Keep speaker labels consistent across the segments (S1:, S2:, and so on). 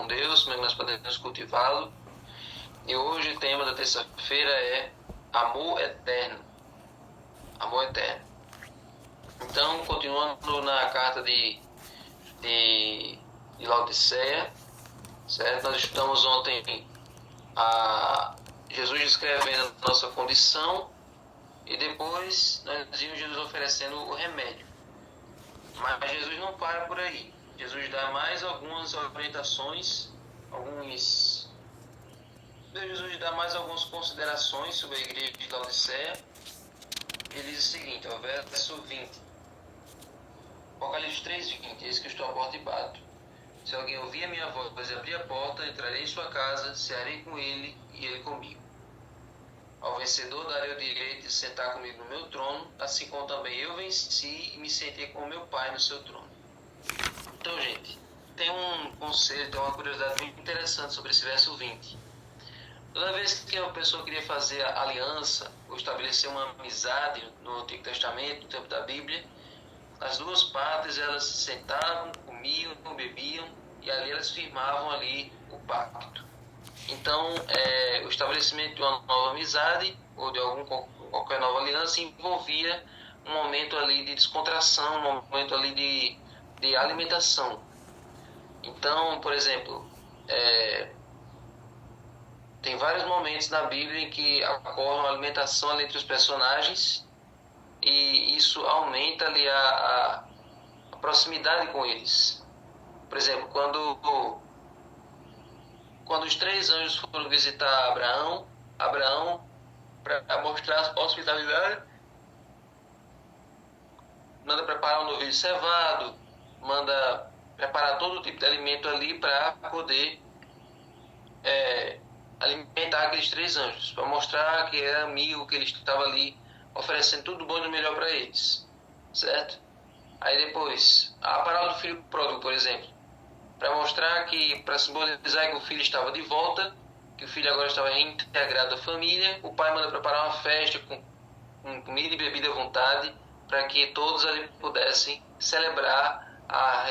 S1: Deus, como é que nós podemos cultivá-lo. E hoje o tema da terça-feira é amor eterno. Amor eterno. Então, continuando na carta de Laodiceia, certo? Nós estudamos ontem Jesus descrevendo a nossa condição e depois nós vimos Jesus oferecendo o remédio. Mas Jesus não para por aí. Jesus dá mais algumas orientações, Jesus dá mais algumas considerações sobre a igreja de Laodiceia. Ele diz o seguinte, ó, verso 20. Apocalipse 3:20. Eis que estou à porta e bato. Se alguém ouvir a minha voz e abrir a porta, entrarei em sua casa, cearei com ele e ele comigo. Ao vencedor darei o direito de sentar comigo no meu trono, assim como também eu venci e me sentei com o meu Pai no seu trono. Então, gente, tem um conceito, tem uma curiosidade muito interessante sobre esse verso 20. Toda vez que uma pessoa queria fazer aliança ou estabelecer uma amizade no Antigo Testamento, no tempo da Bíblia, as duas partes elas se sentavam, comiam, bebiam e ali elas firmavam ali o pacto. Então, o estabelecimento de uma nova amizade ou de qualquer nova aliança envolvia um momento ali de descontração, um momento ali de alimentação. Então, por exemplo, tem vários momentos na Bíblia em que ocorre uma alimentação ali entre os personagens e isso aumenta ali a proximidade com eles. Por exemplo, quando os 3 anjos foram visitar Abraão, para mostrar a hospitalidade, manda preparar um novilho cevado, manda preparar todo tipo de alimento ali para poder alimentar aqueles 3 anjos, para mostrar que era amigo, que ele estava ali oferecendo tudo bom e do melhor para eles, certo? Aí depois, a parábola do filho pródigo, por exemplo, para mostrar que, para simbolizar que o filho estava de volta, que o filho agora estava reintegrado à família, o pai manda preparar uma festa com comida e bebida à vontade, para que todos ali pudessem celebrar a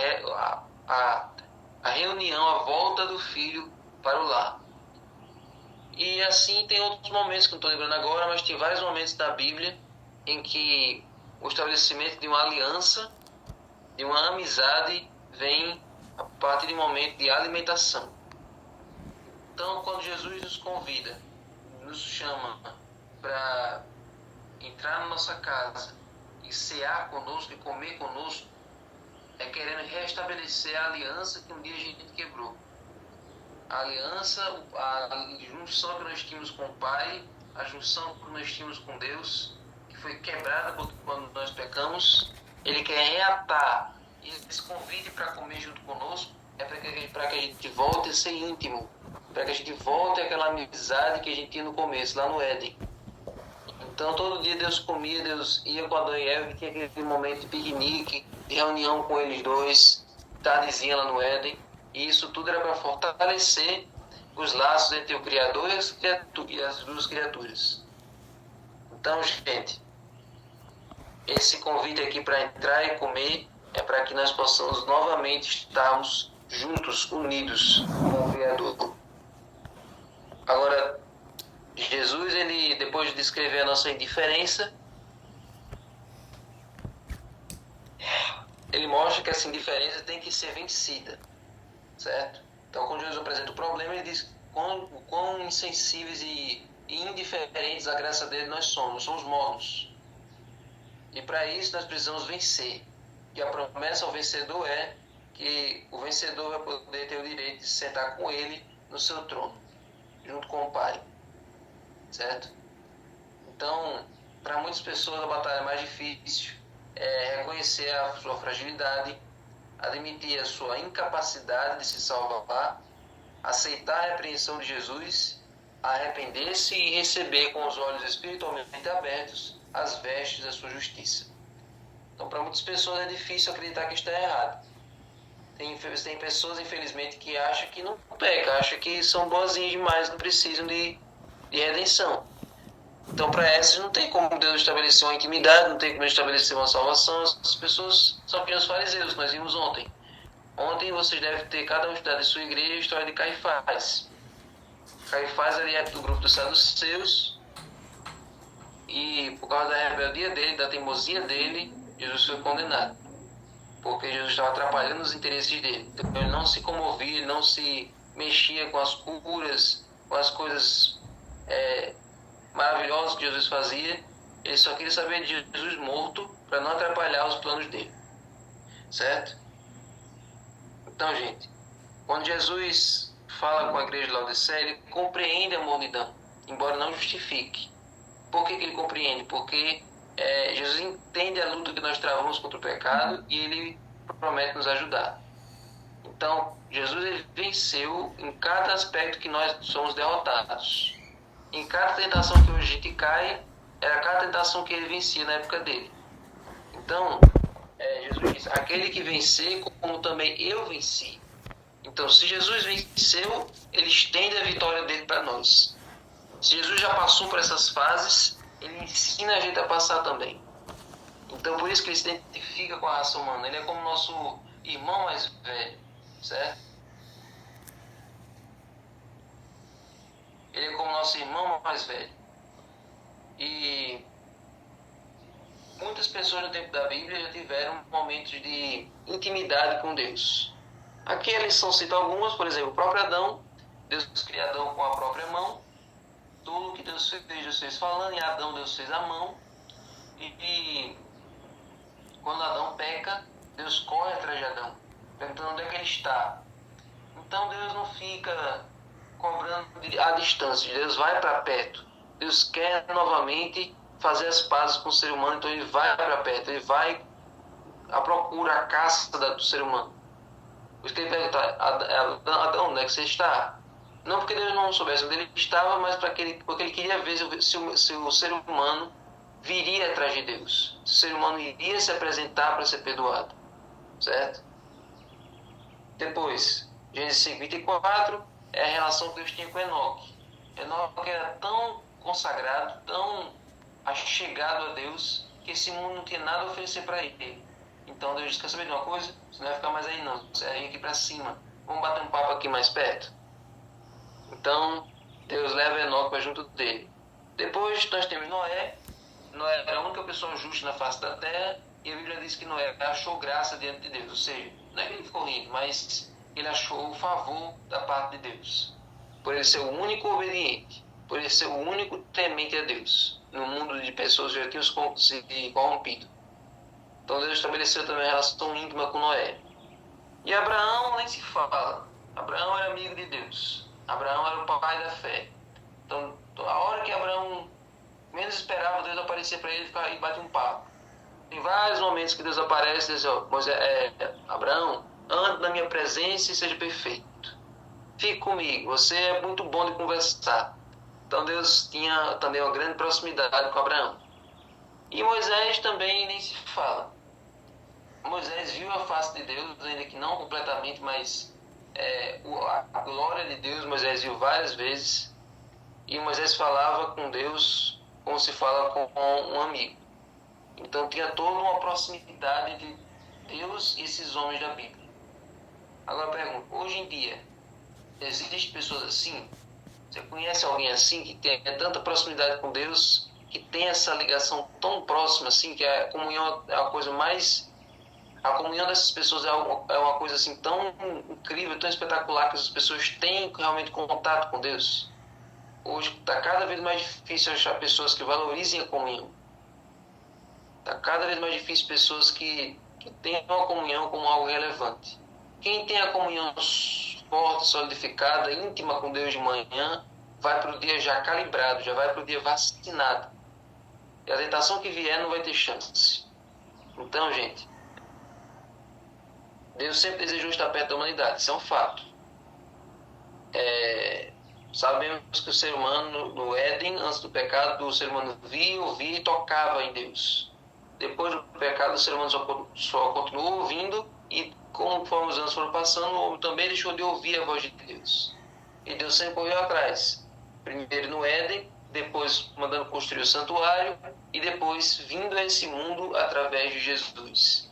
S1: reunião, a volta do filho para o lar. E assim tem outros momentos que não estou lembrando agora, mas tem vários momentos da Bíblia em que o estabelecimento de uma aliança, de uma amizade, vem a partir de um momento de alimentação. Então, quando Jesus nos convida, nos chama para entrar na nossa casa e cear conosco e comer conosco, é querendo restabelecer a aliança que um dia a gente quebrou. A aliança, a junção que nós tínhamos com o Pai, a junção que nós tínhamos com Deus, que foi quebrada quando nós pecamos, Ele quer reatar. E esse convite para comer junto conosco é para que a gente volte a ser íntimo, para que a gente volte àquela amizade que a gente tinha no começo, lá no Éden. Então, todo dia Deus comia, Deus ia com Adão e Eva, que tinha aquele momento de piquenique, de reunião com eles dois, tardezinha lá no Éden. E isso tudo era para fortalecer os laços entre o Criador e as duas criaturas. Então, gente, esse convite aqui para entrar e comer é para que nós possamos novamente estarmos juntos, unidos com o Criador. Agora, Jesus, ele, depois de descrever a nossa indiferença, ele mostra que essa indiferença tem que ser vencida, certo? Então, quando Jesus apresenta o problema, ele diz o quão insensíveis e indiferentes à graça dele nós somos mornos. E para isso nós precisamos vencer. E a promessa ao vencedor é que o vencedor vai poder ter o direito de sentar com ele no seu trono, junto com o Pai. Certo? Então, para muitas pessoas a batalha mais difícil é reconhecer a sua fragilidade, admitir a sua incapacidade de se salvar, aceitar a repreensão de Jesus, arrepender-se e receber com os olhos espiritualmente abertos as vestes da sua justiça. Então, para muitas pessoas é difícil acreditar que está errado. Tem pessoas, infelizmente, que acham que não pecam, acham que são boazinhas demais, não precisam de redenção. Então, para essas, não tem como Deus estabelecer uma intimidade, não tem como estabelecer uma salvação. As pessoas são apenas fariseus, que nós vimos ontem. Ontem vocês devem ter, cada um estudado em sua igreja, a história de Caifás. Caifás ali é do grupo dos saduceus, e por causa da rebeldia dele, da teimosia dele, Jesus foi condenado. Porque Jesus estava atrapalhando os interesses dele. Então, ele não se comovia, ele não se mexia com as curas, com as coisas maravilhosas que Jesus fazia. Ele só queria saber de Jesus morto para não atrapalhar os planos dele. Certo? Então, gente, quando Jesus fala com a igreja de Laodiceia, ele compreende a multidão, embora não justifique. Por que ele compreende? Porque Jesus entende a luta que nós travamos contra o pecado e ele promete nos ajudar. Então, Jesus ele venceu em cada aspecto que nós somos derrotados. Em cada tentação que hoje a gente cai, era cada tentação que ele vencia na época dele. Então, Jesus diz, aquele que vencer, como também eu venci. Então, se Jesus venceu, ele estende a vitória dele para nós. Se Jesus já passou por essas fases, ele ensina a gente a passar também. Então, por isso que ele se identifica com a raça humana. Ele é como nosso irmão mais velho, certo? Ele é como nosso irmão mais velho. E muitas pessoas no tempo da Bíblia já tiveram momentos de intimidade com Deus. Aqui a lição cita algumas, por exemplo, o próprio Adão. Deus criou Adão com a própria mão. Tudo que Deus fez, Deus fez falando, e Adão Deus fez a mão. E quando Adão peca, Deus corre atrás de Adão, perguntando onde é que ele está. Então Deus não fica cobrando à distância, Deus vai para perto. Deus quer novamente fazer as pazes com o ser humano, então ele vai para perto, ele vai à procura, à caça do ser humano. Por isso que ele pergunta, Adão, onde é que você está? Não porque Deus não soubesse onde ele estava, mas porque ele queria ver se o ser humano viria atrás de Deus. Se o ser humano iria se apresentar para ser perdoado. Certo? Depois, Gênesis 54 é a relação que Deus tinha com Enoque. Enoque era tão consagrado, tão achegado a Deus, que esse mundo não tinha nada a oferecer para ele. Então Deus disse, quer saber de uma coisa? Você não vai ficar mais aí não, você vai vir aqui para cima. Vamos bater um papo aqui mais perto? Então, Deus leva Enoque para junto dele. Depois nós temos Noé. Noé era a única pessoa justa na face da terra, e a Bíblia diz que Noé achou graça diante de Deus. Ou seja, não é que ele ficou rindo, mas ele achou o favor da parte de Deus. Por ele ser o único obediente, por ele ser o único temente a Deus, no mundo de pessoas que já tinham se corrompido. Então Deus estabeleceu também uma relação íntima com Noé. E Abraão nem se fala. Abraão era amigo de Deus. Abraão era o pai da fé. Então, a hora que Abraão menos esperava, Deus aparecer para ele e bate um papo. Tem vários momentos que Deus aparece e diz, Abraão, ande na minha presença e seja perfeito. Fique comigo, você é muito bom de conversar. Então Deus tinha também uma grande proximidade com Abraão. E Moisés também nem se fala. Moisés viu a face de Deus, ainda que não completamente, mas a glória de Deus Moisés viu várias vezes. E Moisés falava com Deus como se fala com um amigo. Então tinha toda uma proximidade de Deus e esses homens da Bíblia. Agora eu pergunto, hoje em dia, existem pessoas assim? Você conhece alguém assim, que tem tanta proximidade com Deus, que tem essa ligação tão próxima assim, que a comunhão é a coisa mais... A comunhão dessas pessoas é uma coisa assim tão incrível, tão espetacular, que as pessoas têm realmente contato com Deus? Hoje está cada vez mais difícil achar pessoas que valorizem a comunhão. Está cada vez mais difícil pessoas que tenham a comunhão como algo relevante. Quem tem a comunhão forte, solidificada, íntima com Deus de manhã, vai para o dia já calibrado, já vai para o dia vacinado. E a tentação que vier não vai ter chance. Então, gente, Deus sempre desejou estar perto da humanidade, isso é um fato. Sabemos que o ser humano, no Éden, antes do pecado, o ser humano via, ouvia e tocava em Deus. Depois do pecado, o ser humano só continuou ouvindo, e conforme os anos foram passando, o homem também deixou de ouvir a voz de Deus. E Deus sempre correu atrás. Primeiro no Éden, depois mandando construir o santuário, e depois vindo a esse mundo através de Jesus.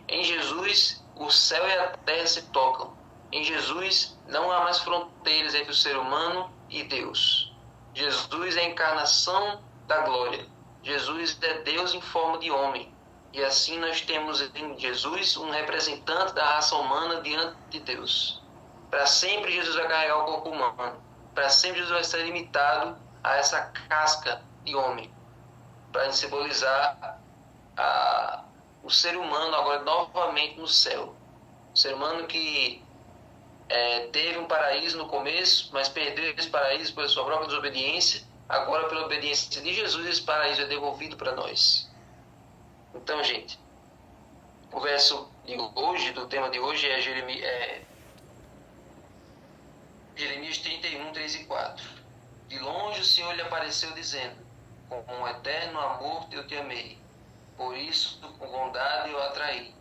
S1: Em Jesus, o céu e a terra se tocam. Em Jesus não há mais fronteiras entre o ser humano e Deus. Jesus é a encarnação da glória. Jesus é Deus em forma de homem. E assim nós temos em Jesus um representante da raça humana diante de Deus. Para sempre Jesus vai carregar o corpo humano. Para sempre Jesus vai ser limitado a essa casca de homem. Para simbolizar o ser humano agora novamente no céu. O ser humano que teve um paraíso no começo, mas perdeu esse paraíso pela sua própria desobediência. Agora, pela obediência de Jesus, esse paraíso é devolvido para nós. Então, gente, o verso de hoje, do tema de hoje, é Jeremias 31, 3 e 4. De longe o Senhor lhe apareceu dizendo: com um eterno amor eu te amei, por isso com bondade eu atraí.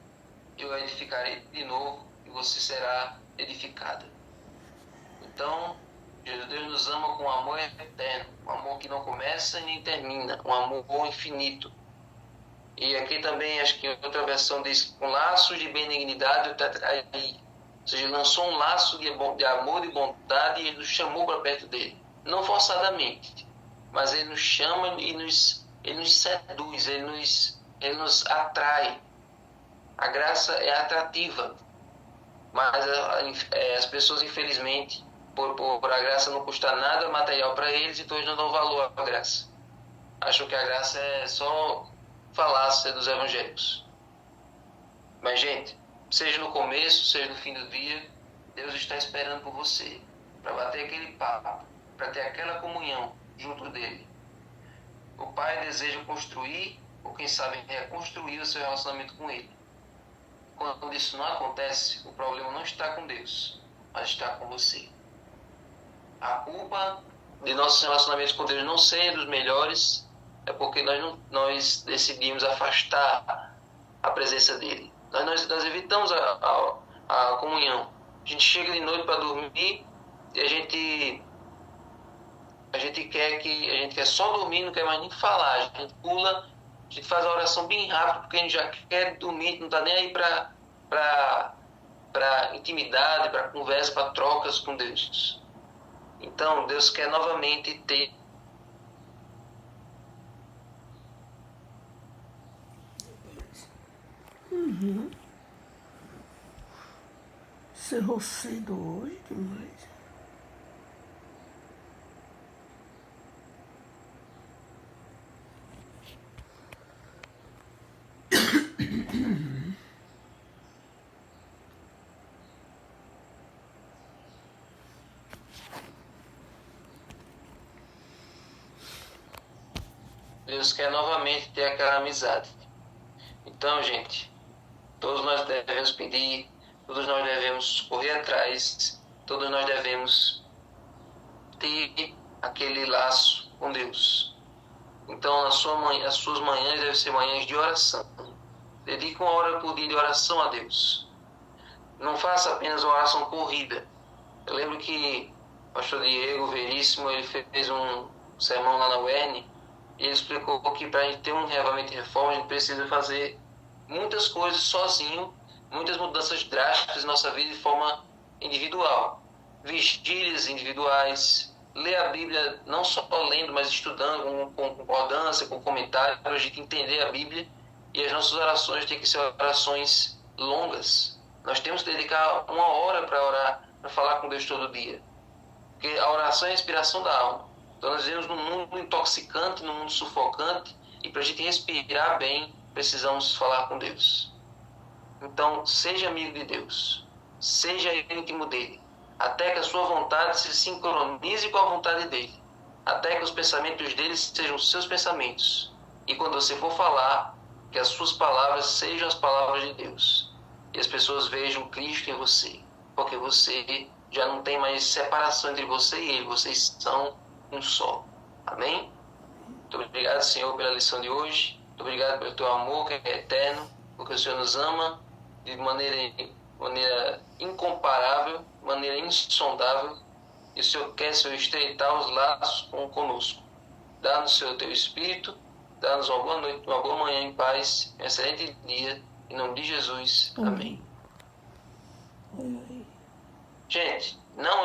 S1: Eu a edificarei de novo e você será edificada. Então, Deus nos ama com um amor eterno, um amor que não começa nem termina, um amor infinito. E aqui também, acho que outra versão diz, com laços de benignidade eu te atraí. Ou seja, ele lançou um laço de amor e bondade e ele nos chamou para perto dele. Não forçadamente, mas ele nos chama e ele nos seduz, ele nos atrai. A graça é atrativa, mas as pessoas, infelizmente, por a graça não custar nada material para eles, então eles não dão valor à graça. Acham que a graça é só falácia dos evangélicos. Mas, gente, seja no começo, seja no fim do dia, Deus está esperando por você, para bater aquele papo, para ter aquela comunhão junto dele. O Pai deseja construir, ou quem sabe reconstruir o seu relacionamento com ele. Quando isso não acontece, o problema não está com Deus, mas está com você. A culpa de nossos relacionamentos com Deus não serem dos melhores é porque nós decidimos afastar a presença dele. Nós evitamos a comunhão. A gente chega de noite para dormir e a gente quer só dormir, não quer mais nem falar. A gente pula, a gente faz a oração bem rápido porque a gente já quer dormir, não está nem aí para intimidade, para conversa, para trocas com Deus. Então, Deus quer novamente ter
S2: Cerrou cedo hoje demais.
S1: Deus quer novamente ter aquela amizade. Então, gente, todos nós devemos pedir, todos nós devemos correr atrás, todos nós devemos ter aquele laço com Deus. Então, as suas manhãs devem ser manhãs de oração. Dedique uma hora por dia de oração a Deus. Não faça apenas uma oração corrida. Eu lembro que o pastor Diego Veríssimo, ele fez um sermão lá na UERN, e ele explicou que para a gente ter um reavamento e reforma, a gente precisa fazer muitas coisas sozinho, muitas mudanças drásticas em nossa vida de forma individual. Vigílias individuais, ler a Bíblia não só lendo, mas estudando com concordância, com comentário, para a gente entender a Bíblia. E as nossas orações têm que ser orações longas. Nós temos que dedicar uma hora para orar, para falar com Deus todo dia. Porque a oração é a inspiração da alma. Então nós vivemos num mundo intoxicante, num mundo sufocante, e para a gente respirar bem, precisamos falar com Deus. Então, seja amigo de Deus. Seja íntimo dele. Até que a sua vontade se sincronize com a vontade dele. Até que os pensamentos dele sejam os seus pensamentos. E quando você for falar, que as suas palavras sejam as palavras de Deus. E as pessoas vejam Cristo em você. Porque você já não tem mais separação entre você e ele. Vocês são um só. Amém? Muito obrigado, Senhor, pela lição de hoje. Muito obrigado pelo teu amor, que é eterno. Porque o Senhor nos ama de maneira incomparável, maneira insondável. E o Senhor quer, Senhor, estreitar os laços conosco. Dá-nos, Senhor, teu Espírito. Dá-nos uma boa noite, uma boa manhã em paz. Um excelente dia. Em nome de Jesus. Amém. Gente, não